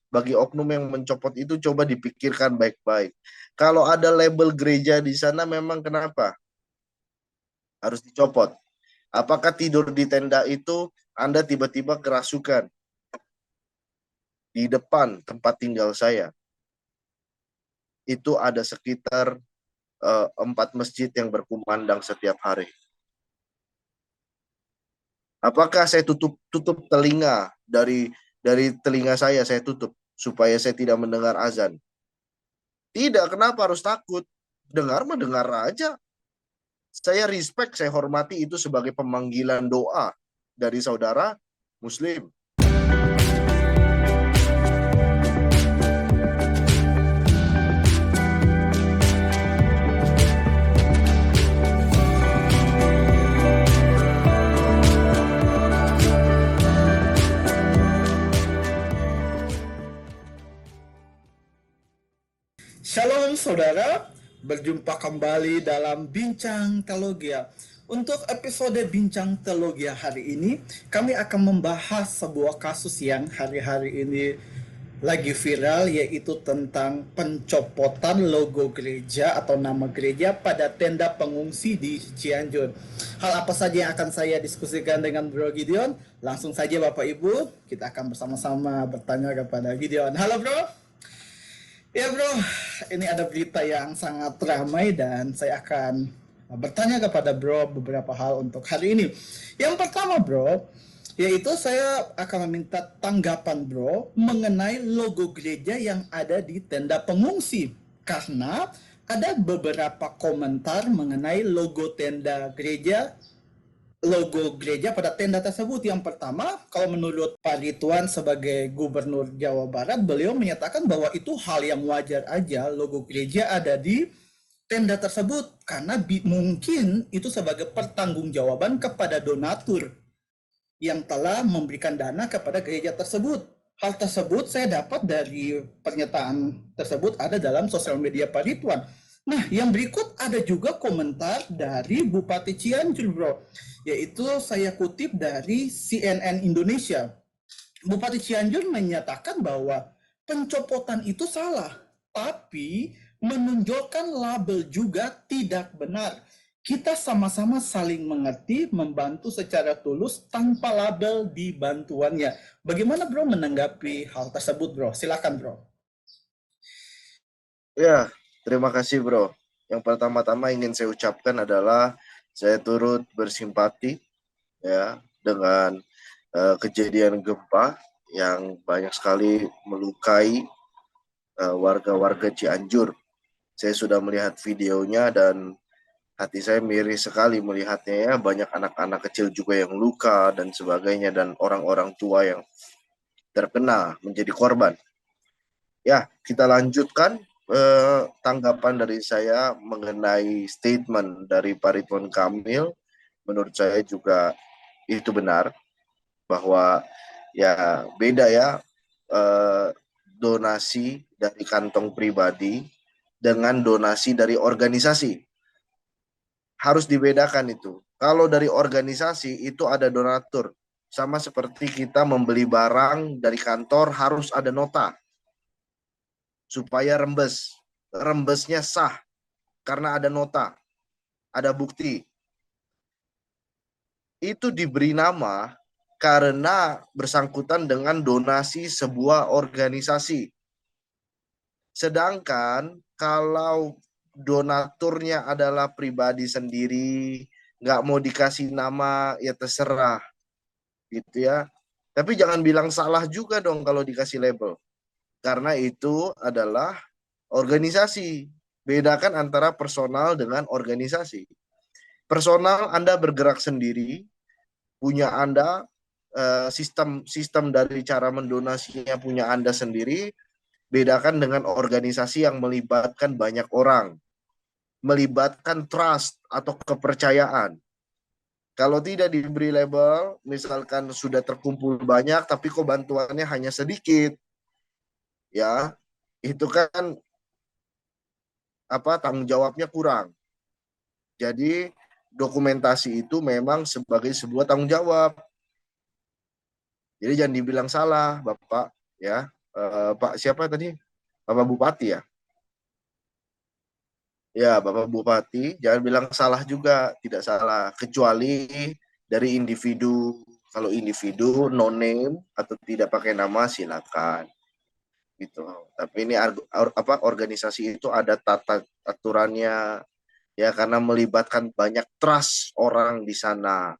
bagi oknum yang mencopot itu coba dipikirkan baik-baik. Kalau ada label gereja di sana memang kenapa harus dicopot? Apakah tidur di tenda itu Anda tiba-tiba kerasukan di depan tempat tinggal saya? Itu ada sekitar 4 masjid yang berkumandang setiap hari. Apakah saya tutup telinga dari telinga saya tutup supaya saya tidak mendengar azan? Tidak, kenapa harus takut? Dengar mendengar aja. Saya respect, saya hormati itu sebagai pemanggilan doa dari saudara Muslim. Shalom saudara, berjumpa kembali dalam Bincang Teologia. Untuk episode Bincang Teologia hari ini, kami akan membahas sebuah kasus yang hari-hari ini lagi viral, yaitu tentang pencopotan logo gereja atau nama gereja pada tenda pengungsi di Cianjur. Hal apa saja yang akan saya diskusikan dengan Bro Gideon? Langsung saja Bapak Ibu, kita akan bersama-sama bertanya kepada Gideon. Halo Bro. Ya bro, ini ada berita yang sangat ramai dan saya akan bertanya kepada bro beberapa hal untuk hari ini. Yang pertama bro, yaitu saya akan meminta tanggapan bro mengenai logo gereja yang ada di tenda pengungsi. Karena ada beberapa komentar mengenai logo gereja pada tenda tersebut. Yang pertama, kalau menurut Pak Ridwan sebagai Gubernur Jawa Barat, beliau menyatakan bahwa itu hal yang wajar aja logo gereja ada di tenda tersebut karena mungkin itu sebagai pertanggungjawaban kepada donatur yang telah memberikan dana kepada gereja tersebut. Hal tersebut saya dapat dari pernyataan tersebut ada dalam sosial media Pak Ridwan. Nah, yang berikut ada juga komentar dari Bupati Cianjur, bro. Yaitu saya kutip dari CNN Indonesia. Bupati Cianjur menyatakan bahwa pencopotan itu salah, tapi menonjolkan label juga tidak benar. Kita sama-sama saling mengerti, membantu secara tulus tanpa label di bantuannya. Bagaimana bro menanggapi hal tersebut bro? Silakan bro. Ya, terima kasih bro. Yang pertama-tama ingin saya ucapkan adalah saya turut bersimpati ya dengan kejadian gempa yang banyak sekali melukai warga-warga Cianjur. Saya sudah melihat videonya dan hati saya miris sekali melihatnya ya. Banyak anak-anak kecil juga yang luka dan sebagainya dan orang-orang tua yang terkena menjadi korban. Ya, kita lanjutkan tanggapan dari saya mengenai statement dari Pak Ridwan Kamil. Menurut saya juga itu benar bahwa ya beda ya donasi dari kantong pribadi dengan donasi dari organisasi. Harus dibedakan itu. Kalau dari organisasi itu ada donatur. Sama seperti kita membeli barang dari kantor harus ada nota supaya rembes. Rembesnya sah karena ada nota, ada bukti. Itu diberi nama karena bersangkutan dengan donasi sebuah organisasi. Sedangkan kalau donaturnya adalah pribadi sendiri, nggak mau dikasih nama, ya terserah, gitu ya. Tapi jangan bilang salah juga dong kalau dikasih label. Karena itu adalah organisasi. Bedakan antara personal dengan organisasi. Personal Anda bergerak sendiri, punya Anda sistem dari cara mendonasinya punya Anda sendiri. Bedakan dengan organisasi yang melibatkan banyak orang, melibatkan trust atau kepercayaan. Kalau tidak diberi label, misalkan sudah terkumpul banyak, tapi kok bantuannya hanya sedikit, ya itu kan tanggung jawabnya kurang. Jadi dokumentasi itu memang sebagai sebuah tanggung jawab. Jadi jangan dibilang salah, Bapak, ya. Pak siapa tadi? Bapak Bupati ya? Ya, Bapak Bupati, jangan bilang salah juga, tidak salah. Kecuali dari individu, kalau individu no name atau tidak pakai nama silakan gitu. Tapi ini apa organisasi itu ada tata aturannya ya karena melibatkan banyak trust orang di sana.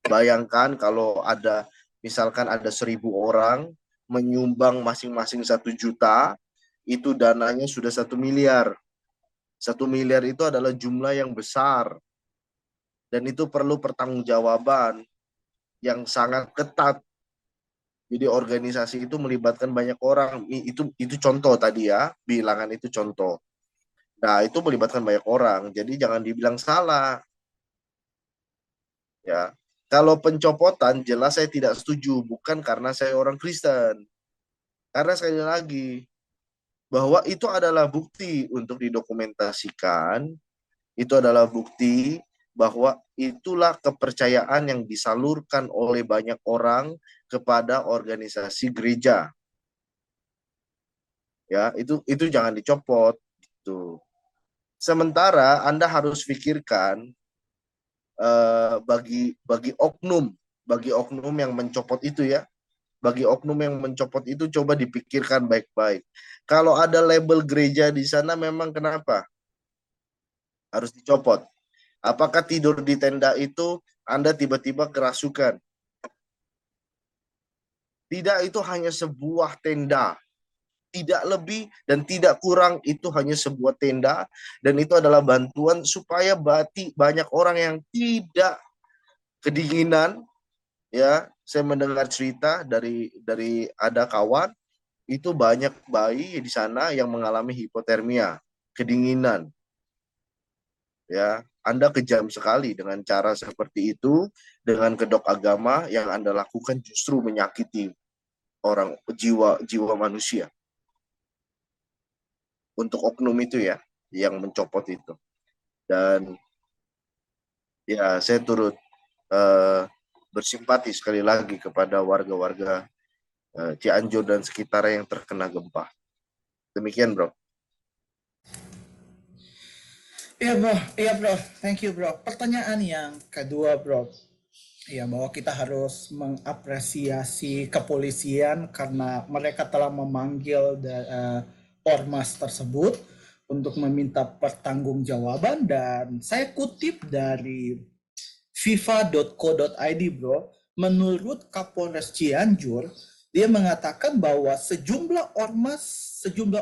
Bayangkan kalau ada misalkan ada 1.000 orang menyumbang masing-masing 1 juta, itu dananya sudah 1 miliar. 1 miliar itu adalah jumlah yang besar dan itu perlu pertanggungjawaban yang sangat ketat. Jadi organisasi itu melibatkan banyak orang. Itu contoh tadi ya, bilangan itu contoh. Nah, itu melibatkan banyak orang. Jadi jangan dibilang salah ya. Kalau pencopotan jelas saya tidak setuju, bukan karena saya orang Kristen. Karena sekali lagi bahwa itu adalah bukti untuk didokumentasikan, itu adalah bukti bahwa itulah kepercayaan yang disalurkan oleh banyak orang kepada organisasi gereja. Ya, itu jangan dicopot gitu. Sementara Anda harus pikirkan bagi oknum yang mencopot itu ya, bagi oknum yang mencopot itu coba dipikirkan baik-baik. Kalau ada label gereja di sana memang kenapa harus dicopot? Apakah tidur di tenda itu Anda tiba-tiba kerasukan? Tidak, itu hanya sebuah tenda. Tidak lebih dan tidak kurang, itu hanya sebuah tenda dan itu adalah bantuan supaya banyak orang yang tidak kedinginan ya. Saya mendengar cerita dari ada kawan itu banyak bayi di sana yang mengalami hipotermia, kedinginan ya. Anda kejam sekali dengan cara seperti itu, dengan kedok agama yang Anda lakukan justru menyakiti orang, jiwa manusia. Untuk oknum itu ya yang mencopot itu. Dan ya saya turut eh, bersimpati sekali lagi kepada warga-warga Cianjur dan sekitarnya yang terkena gempa. Demikian bro. Iya bro, thank you bro. Pertanyaan yang kedua bro, ya bahwa kita harus mengapresiasi kepolisian karena mereka telah memanggil ormas tersebut untuk meminta pertanggungjawaban dan saya kutip dari fifa.co.id bro, menurut Kapolres Cianjur, dia mengatakan bahwa sejumlah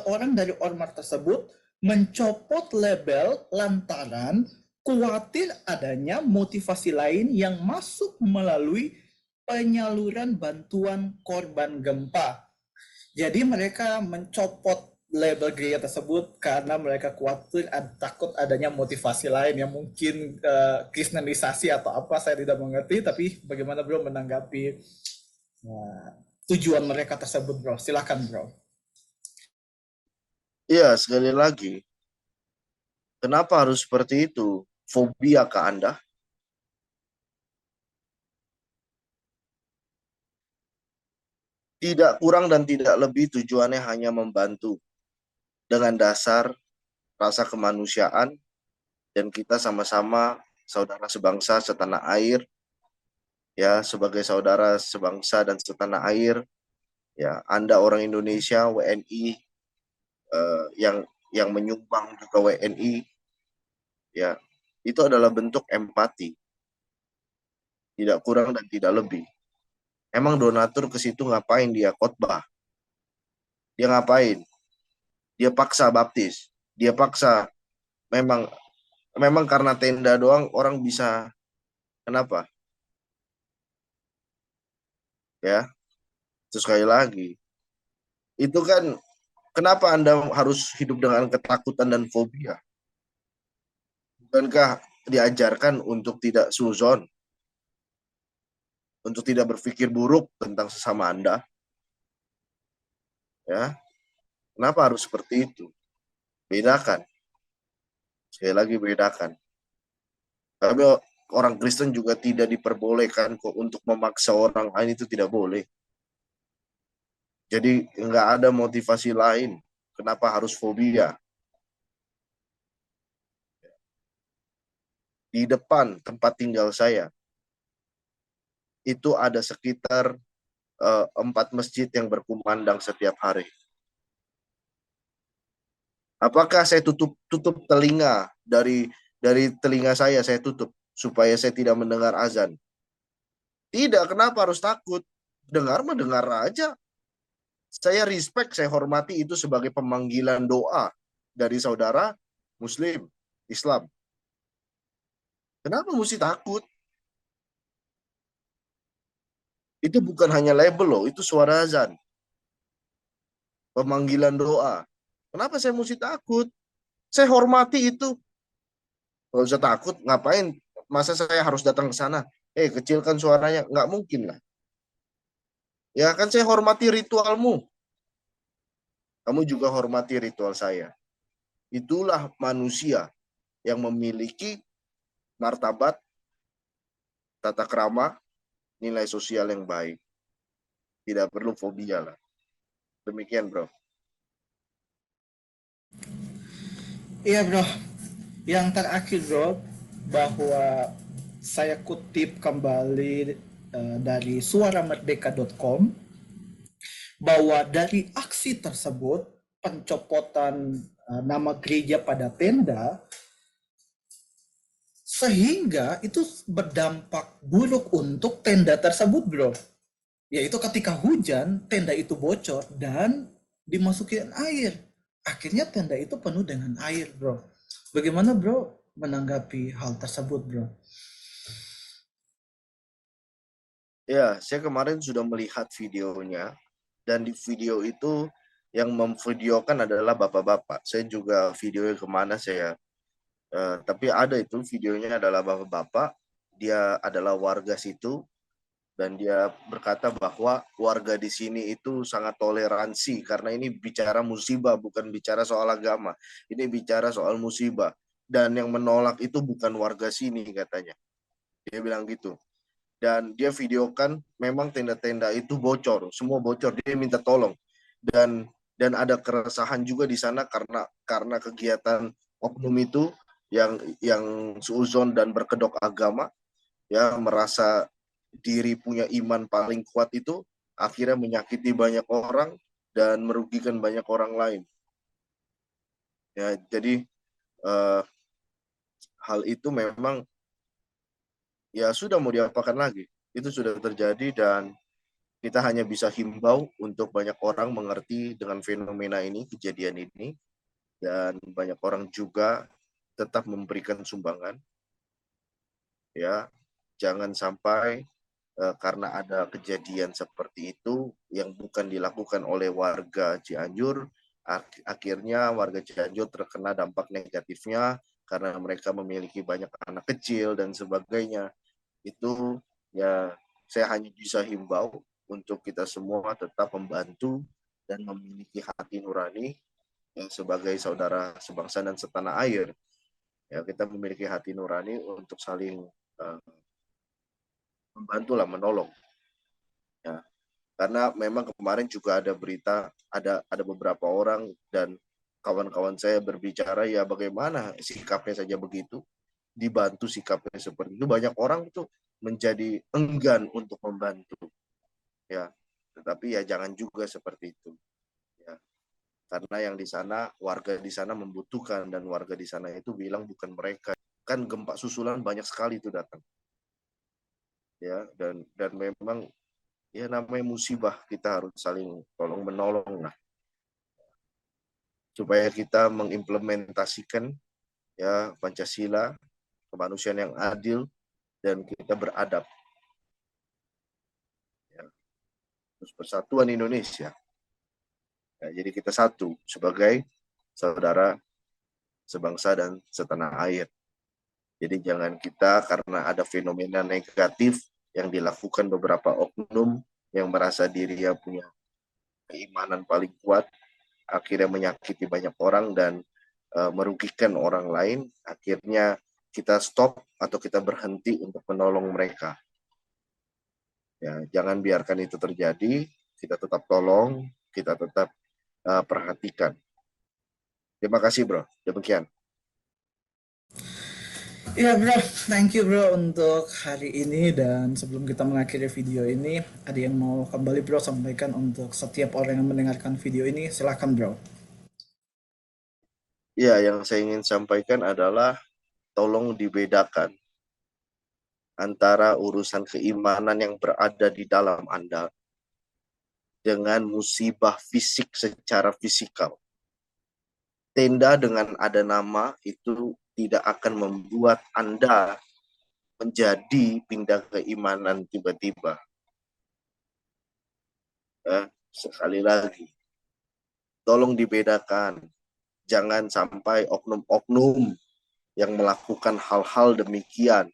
orang dari ormas tersebut mencopot label lantaran khawatir adanya motivasi lain yang masuk melalui penyaluran bantuan korban gempa. Jadi mereka mencopot label gereja tersebut karena mereka khawatir takut adanya motivasi lain yang mungkin kristenisasi atau apa, saya tidak mengerti. Tapi bagaimana bro menanggapi tujuan mereka tersebut bro? Silakan bro. Iya, sekali lagi, kenapa harus seperti itu? Fobia ke Anda? Tidak kurang dan tidak lebih tujuannya hanya membantu dengan dasar rasa kemanusiaan dan kita sama-sama saudara sebangsa setanah air ya, sebagai saudara sebangsa dan setanah air ya. Anda orang Indonesia, WNI yang menyumbang juga WNI ya, itu adalah bentuk empati, tidak kurang dan tidak lebih. Emang donatur ke situ ngapain? Dia khotbah, dia ngapain? Dia paksa baptis, dia paksa. Memang memang karena tenda doang orang bisa. Kenapa ya? Terus sekali lagi, itu kan kenapa Anda harus hidup dengan ketakutan dan fobia? Bukankah diajarkan untuk tidak suzon, untuk tidak berpikir buruk tentang sesama Anda? Ya, kenapa harus seperti itu? Bedakan, sekali lagi bedakan. Tapi orang Kristen juga tidak diperbolehkan kok untuk memaksa orang lain, itu tidak boleh. Jadi nggak ada motivasi lain. Kenapa harus fobia? Di depan tempat tinggal saya, itu ada sekitar 4 masjid yang berkumandang setiap hari. Apakah saya tutup telinga dari telinga saya tutup supaya saya tidak mendengar azan? Tidak, kenapa harus takut? Dengar mah dengar aja. Saya respect, saya hormati itu sebagai pemanggilan doa dari saudara Muslim, Islam. Kenapa mesti takut? Itu bukan hanya label loh, itu suara azan. Pemanggilan doa. Kenapa saya mesti takut? Saya hormati itu. Kalau usah takut, ngapain? Masa saya harus datang ke sana? Kecilkan suaranya. Nggak mungkin lah. Ya kan saya hormati ritualmu. Kamu juga hormati ritual saya. Itulah manusia yang memiliki martabat, tata krama, nilai sosial yang baik. Tidak perlu fobia lah. Demikian, bro. Iya bro, yang terakhir bro, bahwa saya kutip kembali dari suaramerdeka.com, bahwa dari aksi tersebut, pencopotan nama gereja pada tenda, sehingga itu berdampak buruk untuk tenda tersebut bro. Yaitu ketika hujan, tenda itu bocor dan dimasukin air. Akhirnya tenda itu penuh dengan air bro. Bagaimana bro menanggapi hal tersebut bro? Ya, saya kemarin sudah melihat videonya, dan di video itu yang memvideokan adalah bapak-bapak. Saya juga videonya kemana tapi ada itu videonya adalah bapak-bapak. Dia adalah warga situ, dan dia berkata bahwa warga di sini itu sangat toleransi karena ini bicara musibah, bukan bicara soal agama. Ini bicara soal musibah. Dan yang menolak itu bukan warga sini katanya. Dia bilang gitu. Dan dia videokan memang tenda-tenda itu bocor, semua bocor. Dia minta tolong. Dan ada keresahan juga di sana karena kegiatan oknum itu yang seuzon dan berkedok agama, ya, merasa diri punya iman paling kuat, itu akhirnya menyakiti banyak orang dan merugikan banyak orang lain. Ya, jadi eh, hal itu memang ya sudah, mau diapakan lagi. Itu sudah terjadi, dan kita hanya bisa himbau untuk banyak orang mengerti dengan fenomena ini, kejadian ini, dan banyak orang juga tetap memberikan sumbangan. Ya, jangan sampai karena ada kejadian seperti itu yang bukan dilakukan oleh warga Cianjur, akhirnya warga Cianjur terkena dampak negatifnya karena mereka memiliki banyak anak kecil dan sebagainya. Itu ya, saya hanya bisa himbau untuk kita semua tetap membantu dan memiliki hati nurani, yang sebagai saudara sebangsa dan setanah air. Ya, kita memiliki hati nurani untuk saling uh, membantu lah, menolong. Ya, karena memang kemarin juga ada berita, ada beberapa orang dan kawan-kawan saya berbicara, ya bagaimana sikapnya saja begitu, dibantu sikapnya seperti itu, banyak orang itu menjadi enggan untuk membantu. Ya, tetapi ya jangan juga seperti itu. Ya, karena yang di sana, warga di sana membutuhkan, dan warga di sana itu bilang bukan mereka. Kan gempa susulan banyak sekali itu datang. Ya, dan memang ya namanya musibah, kita harus saling tolong menolong lah, supaya kita mengimplementasikan ya Pancasila, kemanusiaan yang adil, dan kita beradab, ya. Terus persatuan Indonesia. Ya, jadi kita satu sebagai saudara sebangsa dan setanah air. Jadi jangan kita karena ada fenomena negatif yang dilakukan beberapa oknum yang merasa dirinya punya keimanan paling kuat, akhirnya menyakiti banyak orang dan merugikan orang lain, akhirnya kita stop atau kita berhenti untuk menolong mereka. Ya, jangan biarkan itu terjadi, kita tetap tolong, kita tetap perhatikan. Terima kasih bro, demikian. Ya bro, thank you bro untuk hari ini. Dan sebelum kita mengakhiri video ini, ada yang mau kembali bro sampaikan untuk setiap orang yang mendengarkan video ini? Silahkan bro. Ya, yang saya ingin sampaikan adalah tolong dibedakan antara urusan keimanan yang berada di dalam Anda dengan musibah fisik secara fisikal. Tenda dengan ada nama itu tidak akan membuat Anda menjadi pindah keimanan tiba-tiba. Sekali lagi, tolong dibedakan. Jangan sampai oknum-oknum yang melakukan hal-hal demikian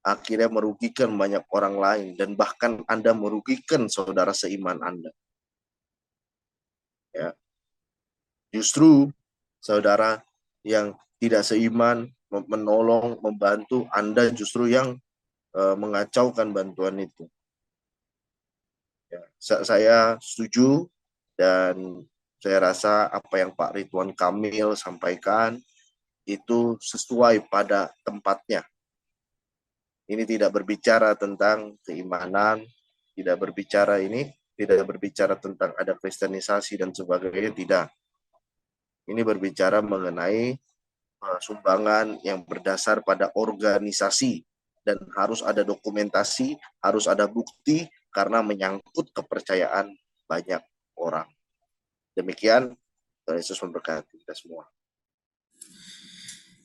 akhirnya merugikan banyak orang lain dan bahkan Anda merugikan saudara seiman Anda. Ya. Justru saudara yang tidak seiman menolong, membantu, Anda justru yang mengacaukan bantuan itu. Ya, saya setuju dan saya rasa apa yang Pak Ridwan Kamil sampaikan itu sesuai pada tempatnya. Ini tidak berbicara tentang keimanan, tidak berbicara tentang ada kristenisasi dan sebagainya, tidak. Ini berbicara mengenai sumbangan yang berdasar pada organisasi dan harus ada dokumentasi, harus ada bukti karena menyangkut kepercayaan banyak orang. Demikian, Tuhan Yesus memberkati kita semua.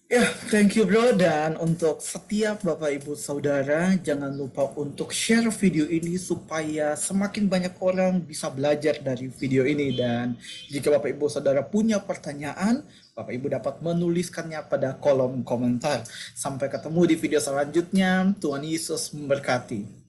Ya, thank you bro. Dan untuk setiap Bapak Ibu Saudara, jangan lupa untuk share video ini supaya semakin banyak orang bisa belajar dari video ini. Dan jika Bapak Ibu Saudara punya pertanyaan, Bapak Ibu dapat menuliskannya pada kolom komentar. Sampai ketemu di video selanjutnya. Tuhan Yesus memberkati.